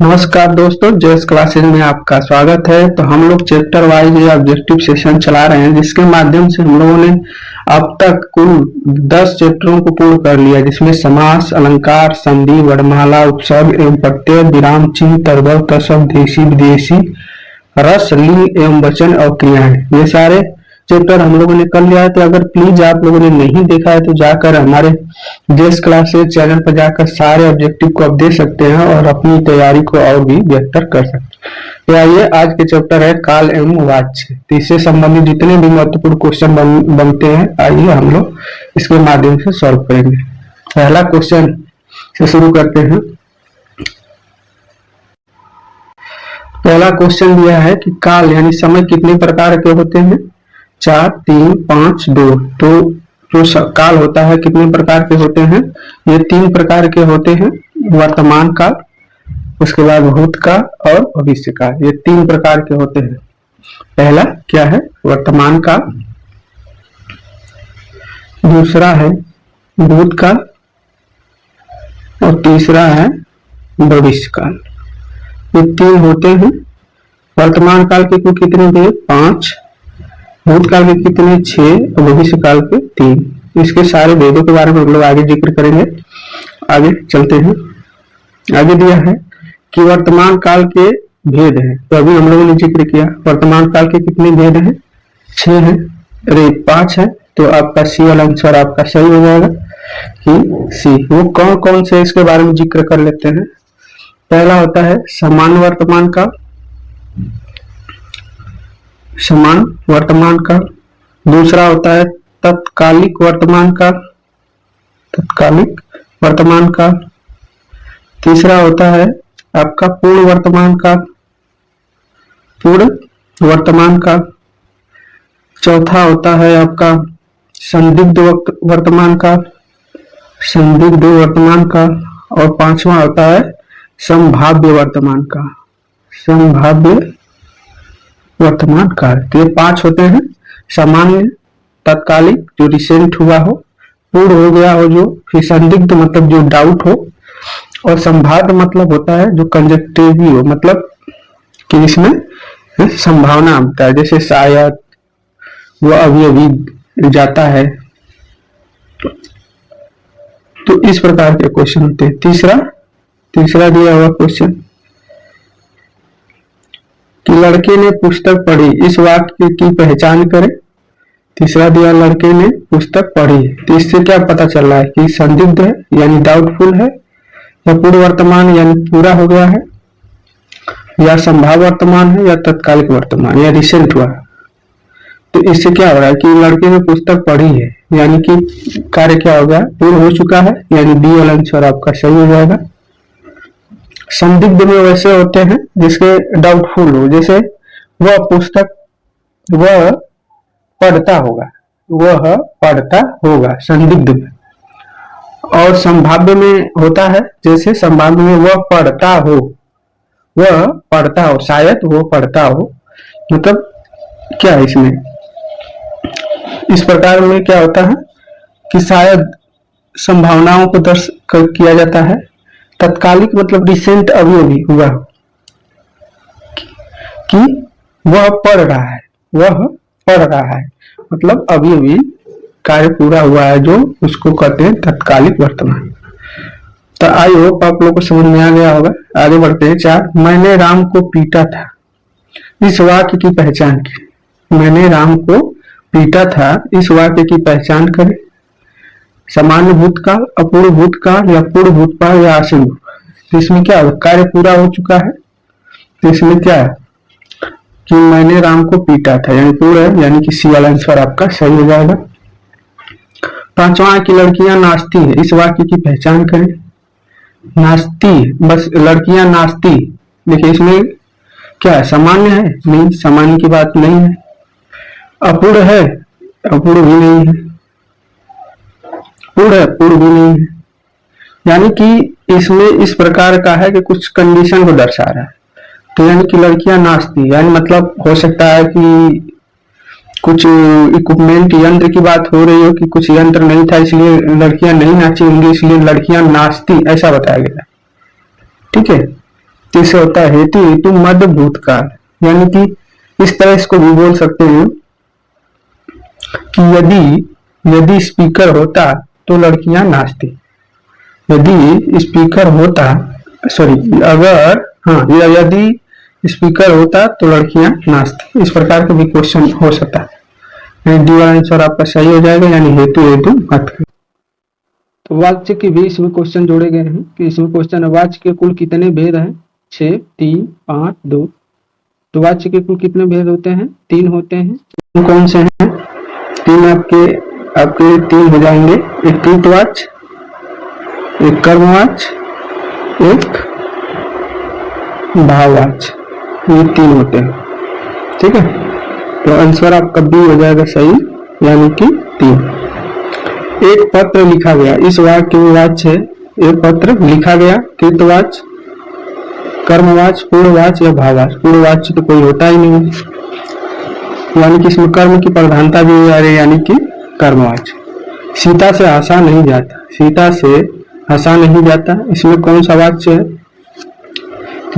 नमस्कार दोस्तों, JS classes में आपका स्वागत है। तो हम लोग चैप्टर वाइज ऑब्जेक्टिव सेशन चला रहे हैं, जिसके माध्यम से हम लोगों ने अब तक कुल 10 चैप्टरों को पूर्ण कर लिया, जिसमें समास, अलंकार, संधि, वर्णमाला, उपसर्ग एवं प्रत्यय, विराम चिन्ह, तर्जनी, तत्सम, देशी, विदेशी, रस, लिंग एवं वचन और क्रियाएं, ये सारे चैप्टर हम लोगों ने कर लिया है। तो अगर प्लीज आप लोगों ने नहीं देखा है तो जाकर हमारे जेएस क्लासेज चैनल पर जाकर सारे ऑब्जेक्टिव को आप दे सकते हैं और अपनी तैयारी को और भी बेहतर कर सकते हैं। तो आइए, आज के चैप्टर है काल एवं वाच्य। तो इससे संबंधित जितने भी महत्वपूर्ण क्वेश्चन बनते हैं, आइए हम लोग इसके माध्यम से सॉल्व करेंगे। पहला क्वेश्चन से शुरू करते हैं। पहला क्वेश्चन दिया है कि काल यानी समय कितने प्रकार के होते हैं? 4, 3, 5, 2। तो जो काल होता है कितने प्रकार के होते हैं? ये 3 प्रकार के होते हैं। वर्तमान काल, उसके बाद भूतकाल और भविष्य काल, ये 3 प्रकार के होते हैं। पहला क्या है? वर्तमान काल, दूसरा है भूतकाल और तीसरा है भविष्य काल। ये 3 होते हैं। वर्तमान काल के कुल कितने दिए? 5, भूतकाल के कितने? 6 और भविष्य काल के 3। इसके सारे भेदों के बारे में हम लोग आगे जिक्र करेंगे। आगे चलते हैं। आगे दिया है कि वर्तमान काल के भेद हैं। तो अभी हम लोगों ने जिक्र किया, वर्तमान काल के कितने भेद हैं? 6 हैं। अरे 5 है, तो आपका सी वाला आंसर आपका सही हो जाएगा कि सी। वो कौन कौन से इसके बारे में जिक्र कर लेते हैं। पहला होता है सामान्य वर्तमान काल, समान वर्तमान काल। दूसरा होता है तत्कालिक वर्तमान काल, तत्कालिक वर्तमान काल। तीसरा होता है आपका पूर्ण वर्तमान काल, पूर्ण वर्तमान काल। चौथा होता है आपका संदिग्ध वर्तमान काल, संदिग्ध वर्तमान काल। और 5वां होता है संभाव्य वर्तमान काल, संभाव्य वर्तमान काल। तो ये 5 होते हैं। सामान्य, तत्कालिक जो रिसेंट हुआ हो, पूर्ण हो गया हो जो, फिर संदिग्ध मतलब जो डाउट हो, और संभाव्य मतलब होता है जो कंजक्टिव हो, मतलब कि इसमें संभावना होता है, जैसे शायद, वो अभी अभी जाता है। तो इस प्रकार के क्वेश्चन होते हैं। तीसरा दिया हुआ क्वेश्चन कि लड़के ने पुस्तक पढ़ी, इस वाक्य की पहचान करें। तीसरा दिया लड़के ने पुस्तक पढ़ी, तो इससे क्या पता चल रहा है कि संदिग्ध है यानी डाउटफुल है, या पूर्ण वर्तमान यानी पूरा हो गया है, या संभाव्य वर्तमान है, या तत्कालिक वर्तमान या रिसेंट हुआ। तो इससे क्या हो रहा है कि लड़के ने पुस्तक पढ़ी है यानी कि कार्य क्या हो गया? पूर्ण हो चुका है, यानी बी वाला आंसर आपका सही हो जाएगा। संदिग्ध में वैसे होते हैं जिसके डाउटफुल हो, जैसे वह पुस्तक वह पढ़ता होगा, वह पढ़ता होगा, संदिग्ध में। और संभाव्य में होता है, जैसे संभाव्य में वह पढ़ता हो, वह पढ़ता हो, शायद वो पढ़ता हो। मतलब क्या है इसमें? इस प्रकार में क्या होता है कि शायद संभावनाओं को दर्ज किया जाता है। तत्कालिक मतलब रिसेंट, अभी अभी हुआ कि वह पढ़ रहा है, वह पढ़ रहा है, मतलब अभी अभी कार्य पूरा हुआ है, जो उसको कहते हैं तत्कालिक वर्तमान। तो आई होप आप लोगों को समझ में आ गया होगा। आगे बढ़ते हैं। 4, मैंने राम को पीटा था, इस वाक्य की पहचान की। मैंने राम को पीटा था, इस वाक्य की पहचान करें। सामान्य भूतकाल, अपूर्ण भूतकाल, या पूर्ण भूतकाल, या आसन भूतकाल। तो इसमें क्या है? कार्य पूरा हो चुका है, तो इसमें क्या है कि मैंने राम को पीटा था यानी पूर्ण है, यानी कि सी वाला आंसर आपका सही हो जाएगा। 5वां की लड़कियां नाचती है, इस वाक्य की पहचान करें। नाचती, बस लड़कियां नाचती। देखिए इसमें क्या है? सामान्य है? नहीं, सामान्य की बात नहीं है। अपूर्ण है? अपूर्ण भी नहीं है। पूर्ण है? पूर्ण भी नहीं है। यानी कि इसमें इस प्रकार का है कि कुछ कंडीशन को दर्शा रहा है। तो यानी कि लड़कियां नाचती, यानी मतलब हो सकता है कि कुछ इक्विपमेंट, यंत्र की बात हो रही हो कि कुछ यंत्र नहीं था इसलिए लड़कियां नहीं नाची होंगी, इसलिए लड़कियां नाचती, ऐसा बताया गया। ठीक है, तो किससे होता है? हेतु हेतु मध्य भूतकाल। यानी कि इस तरह इसको भी बोल सकते हैं कि यदि स्पीकर होता तो लड़कियां नाचती। यदि स्पीकर होता, सॉरी, अगर, हाँ, यदि स्पीकर होता तो लड़कियां नाचती। इस प्रकार के भी क्वेश्चन हो सकता है। डी वाला आंसर आपका सही हो जाएगा, यानी हेतु हेतु मध्य। तो वाच्य के भी इसमें क्वेश्चन जोड़े गए हैं कि इसमें क्वेश्चन है वाच्य के कुल कितने भेद हैं? 6, 3, 5, 2। तो वाच्य के कुल कितने भेद होते हैं? 3 होते हैं। कौन से हैं? 3 आपके 3 हो जाएंगे। एक कृतवाच्य, एक कर्मवाच्य, एक भाववाच्य, ये 3 होते हैं। ठीक है, तो आंसर आपका बी हो जाएगा सही, यानी कि 3। एक पत्र लिखा गया, इस वाक्य में वाच्य है। एक पत्र लिखा गया, कृतवाच्य, कर्मवाच्य, पूर्ववाच्य या भाववाच्य। पूर्ववाच्य तो कोई होता ही नहीं, यानी कि इसमें कर्म की प्रधानता भी आ रही है, यानी कि कर्मवाच्य। सीता से हंसा नहीं जाता, सीता से हंसा नहीं जाता, इसमें कौन सा वाच्य है?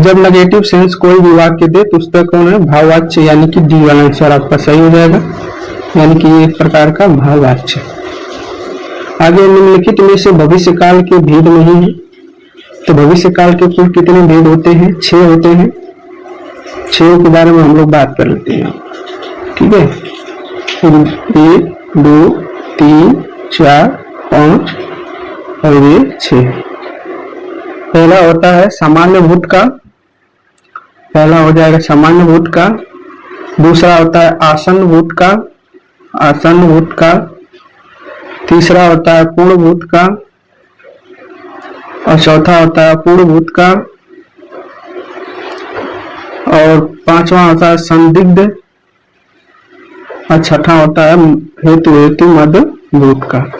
जब नेगेटिव सेंस कोई भी वाक्य दे तो उसका कौन है? भाववाच्य, यानी कि डी वाला आंसर आपका सही हो जाएगा, यानी कि ये एक प्रकार का भाववाच्य। आगे निम्नलिखित में से भविष्य काल के भेद नहीं है। तो भविष्य काल के कुल कितने भेद होते हैं? 6 होते हैं। 6 के बारे में हम लोग बात कर लेते हैं, ठीक है। 1, 2, 3, 4, 5 और ये 6। पहला होता है सामान्य भूतकाल, पहला हो जाएगा सामान्य भूतकाल। दूसरा होता है आसन्न भूतकाल, आसन्न भूतकाल। तीसरा होता है पूर्ण भूतकाल और चौथा होता है अपूर्ण भूतकाल और पांचवा होता है संदिग्ध और छठा होता है हेतु हेतु मध्य भूतकाल।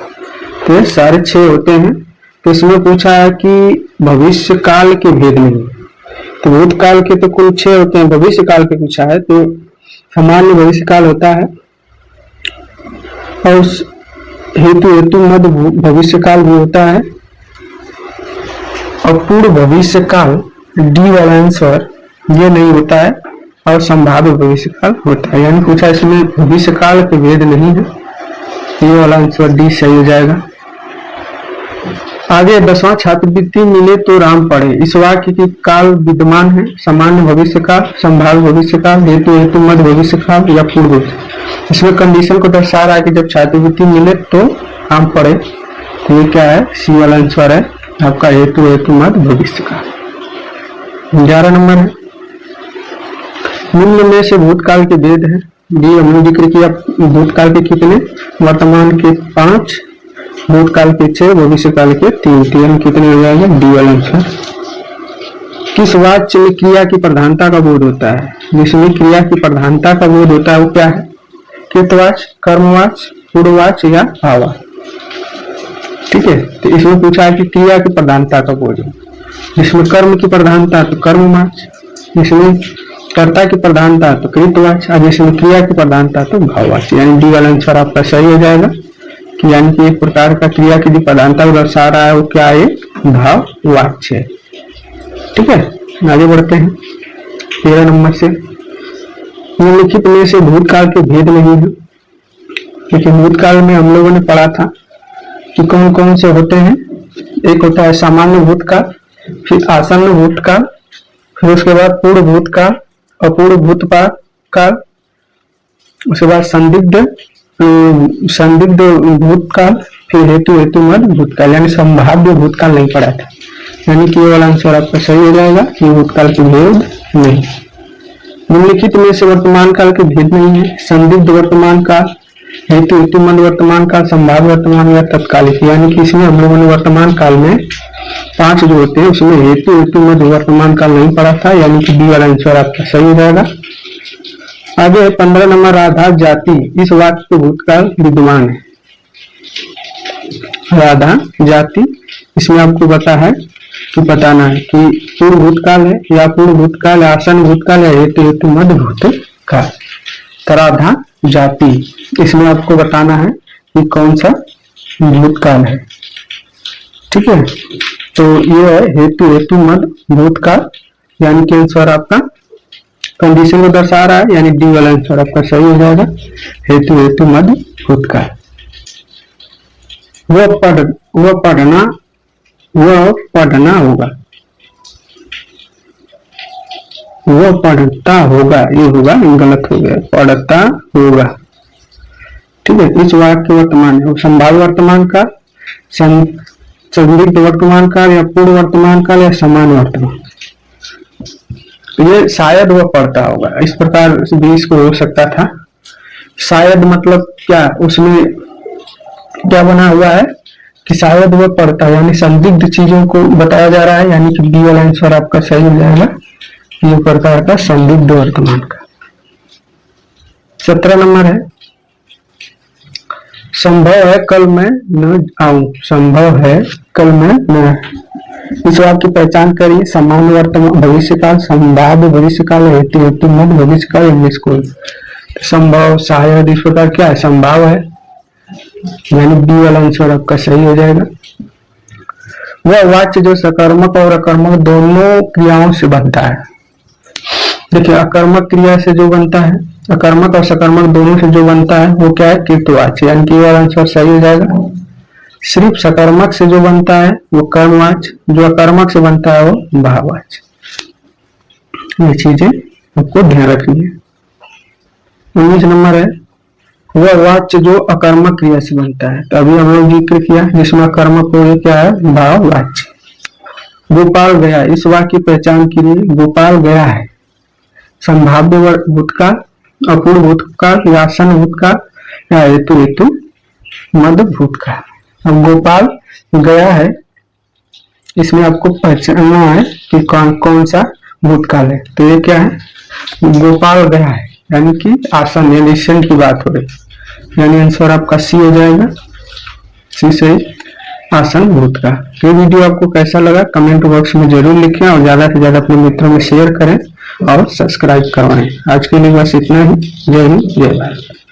तो ये सारे 6 होते हैं। तो इसमें पूछा है कि भविष्य काल के भेद नहीं, तो भूतकाल के तो कुल 6 होते हैं, भविष्य काल के पूछा है तो सामान्य भविष्य काल होता है और हेतु हेतु मध्य भविष्य काल भी होता है और पूर्ण भविष्य काल डी वाला आंसर ये नहीं होता है और संभाव्य भविष्य काल होता है। यानी पूछा इसमें भविष्य काल के भेद नहीं है, ये वाला आंसर डी सही हो जाएगा। आगे 10वां छात्रवृत्ति मिले तो राम पढ़े, इस वाक्य की काल विद्यमान है सामान्य भविष्य काल, संभाव्य भविष्य काल, हेतु हेतु मध्य भविष्य काल या पूर्व भविष्य। इसमें कंडीशन को दर्शा रहा है कि जब छात्रवृत्ति मिले तो राम पढ़े, तो ये क्या है? सी वाला आंसर है आपका हेतु हेतु मध्य भविष्य काल। 11 नंबर है निम्न में से भूतकाल के भेद है। डी हमने जिक्र किया भूतकाल के कितने? वर्तमान के 5, भूतकाल के 6, भविष्य काल के 3 कितने हो जाएंगे? डी वाला आंसर। किस वाच्य में क्रिया की प्रधानता का बोध होता है? जिसमें क्रिया की प्रधानता का बोध होता है वो क्या है? कृतवाच्य, कर्मवाच्य, पूर्ववाच्य या भाववाच्य। ठीक है, तो इसमें पूछा है कि क्रिया की प्रधानता का बोध हो। जिसमें कर्म की प्रधानता तो कर्मवाच्य, जिसमें कर्ता की प्रधानता तो कृतवाच्य और जिसमें क्रिया की प्रधानता तो भाववाच्य। यानी डी वाला आंसर आपका सही हो जाएगा कि यानी कि एक प्रकार का क्रिया की जो प्रधानता दर्शा रहा है वो क्या है? भाववाच्य है। ठीक है, आगे बढ़ते हैं 13 नंबर से। निम्नलिखित में से भूतकाल के भेद नहीं है, क्योंकि भूतकाल में हम लोगों ने पढ़ा था कि कौन कौन से होते हैं। एक होता है सामान्य भूतकाल, फिर आसन्न भूतकाल, फिर उसके बाद पूर्ण भूतकाल, अपूर्ण भूतकाल, उसके बाद संदिग्ध भूतकाल, फिर हेतु हेतु मध्य भूतकाल, यानी संभाव्य भूतकाल नहीं पढ़ा था। यानी कि ये वाला आंसर आपका सही हो जाएगा कि भूतकाल के भेद नहीं। निम्नलिखित में से वर्तमान काल के भेद नहीं है। संदिग्ध वर्तमान काल, हेतु हेतु मध्य वर्तमान काल, संभाव्य वर्तमान या तत्कालिक। यानी कि इसमें हम लोगों ने वर्तमान काल में 5 जो होते हैं उसमें हेतु हेतु मध्य वर्तमान काल नहीं पढ़ा था, यानी कि डी वाला आंसर आपका सही हो जाएगा। आगे 15 नंबर राधा जाति, इस वाक्य के भूतकाल विद्यमान है। राधा जाति, इसमें आपको पता है कि बताना है कि पूर्व भूतकाल है या पूर्व भूतकाल, आसन्न भूतकाल या हेतु हेतु मध्य भूतकाल। तो राधा जाति, इसमें आपको बताना है कि कौन सा भूतकाल है। ठीक है, तो ये है हेतु हेतु मध्य भूतकाल, यानी कि आंसर आपका कंडीशन को दर्शा रहा है, यानी डी वाला आंसर आपका सही हो जाएगा। हेतु हेतु मध्य भूतकाल। वह पढ़ना होगा, वह पढ़ता होगा, ये होगा गलत हो गया, पढ़ता होगा। ठीक है, इस वाक्य वर्तमान है संभाव्य वर्तमान काल, संदिग्ध वर्तमान काल या पूर्व वर्तमान काल या समान वर्तमान। ये शायद वह पढ़ता होगा, इस प्रकार भी इसको हो सकता था। शायद मतलब क्या, उसमें क्या बना हुआ है कि शायद वह पढ़ता है, यानी संदिग्ध चीजों को बताया जा रहा है, यानी कि बी वाला आंसर आपका सही हो जाएगा। ये प्रकार का संदिग्ध वर्तमान का। 17 नंबर है संभव है कल मैं न आऊं, संभव है कल मैं न। इस वाक्य की पहचान करिए। सामान्य वर्तमान भविष्य काल, संभाव्य भविष्य काल, हेतु हेतु मध्य भविष्य काल, इंग्लिश कोड। संभव शायद इस प्रकार क्या है, संभाव है, यानी बी वाला आंसर आपका सही हो जाएगा। वह वाक्य जो सकर्मक और अकर्मक दोनों क्रियाओं से बनता है। देखिए अकर्मक क्रिया से जो बनता है, अकर्मक और सकर्मक दोनों से जो बनता है वो क्या है, कृतवाच्य, यानी कि वाला आंसर सही हो जाएगा। सिर्फ सकर्मक से जो बनता है वो कर्मवाच्य, जो अकर्मक से बनता है वो भाववाच्य। ये चीजें आपको ध्यान रखनी है। 19 नंबर है वह वाच्य जो अकर्मक क्रिया से बनता है। तो अभी हम लोग जिक्र किया जिसमें अकर्मक हो क्या है, भाववाच्य। गोपाल गया, इस वाक्य की पहचान के लिए गोपाल गया है संभाव्य भूतकाल, अपूर्व भूतकाल या आसन भूतकाल या हेतु हेतु मध्य भूतकाल। अब गोपाल गया है, इसमें आपको पहचानना है कि कौन सा भूतकाल है। तो ये क्या है, गोपाल गया है, यानी कि आसन या रिसेंट की बात हो रही, यानी आंसर आपका सी हो जाएगा। सी से आसन भूतकाल। ये वीडियो आपको कैसा लगा कमेंट बॉक्स में जरूर लिखें और ज्यादा से ज्यादा अपने मित्रों में शेयर करें और सब्सक्राइब करवाएं। आज के लिए बस इतना ही। जय हिंद, जय भारत।